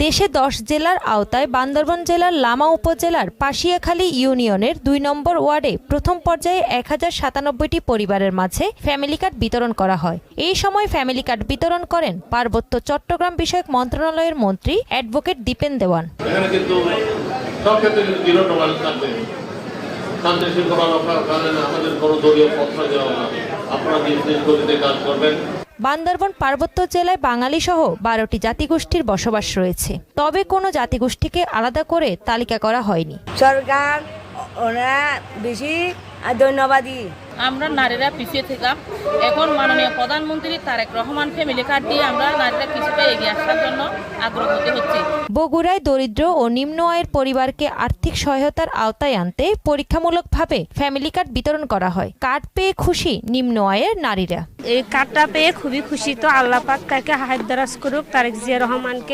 দেশে 10 জেলার আওতায় বান্দরবান জেলার লামা উপজেলার পাশিয়াখালী ইউনিয়নের 2 নম্বর ওয়ার্ডে প্রথম পর্যায়ে 1097টি পরিবারের মাঝে ফ্যামিলি কার্ড বিতরণ করা হয়। এই সময় ফ্যামিলি কার্ড বিতরণ করেন পার্বত্য চট্টগ্রাম বিষয়ক মন্ত্রণালয়ের মন্ত্রী অ্যাডভোকেট দীপেন দেওয়ান। এখানে কিন্তু সব ক্ষেত্রে কিন্তু জিরো টলারেন্স থাকবে। শান্তি শৃঙ্খলা রক্ষার কারণে আমাদের কোনো দলীয় পত্র দেওয়া না, আপনারা নিজ নিজ গতিতে কাজ করবেন। বান্দরবান পার্বত্য জেলায় বাঙালি সহ 12টি জাতিগোষ্ঠীর বসবাস রয়েছে, তবে কোনো জাতিগোষ্ঠীকে আলাদা করে তালিকা করা হয়নি। সরকার ওনারা বেশি ধন্যবাদী। আমরা নারীরা পিছিয়ে থাকলাম, এখন মাননীয় প্রধানমন্ত্রী তারেক রহমান ফ্যামিলি কার্ড দিয়ে আমরা নারীরা পিছিয়ে এগিয়ে আসার জন্য আগ্রহী হচ্ছি। বগুড়ায় দরিদ্র ও নিম্ন আয়ের পরিবারকে আর্থিক সহায়তার আওতায় আনতে পরীক্ষামূলকভাবে ফ্যামিলি কার্ড বিতরণ করা হয়। কার্ড পেয়ে খুশি নিম্ন আয়ের নারীরা। এই কার্ডটা পেয়ে খুবই খুশি। তো আল্লাহ পাক তাকে হায়াত দারাজ করুক, তারেক জিয়া রহমানকে।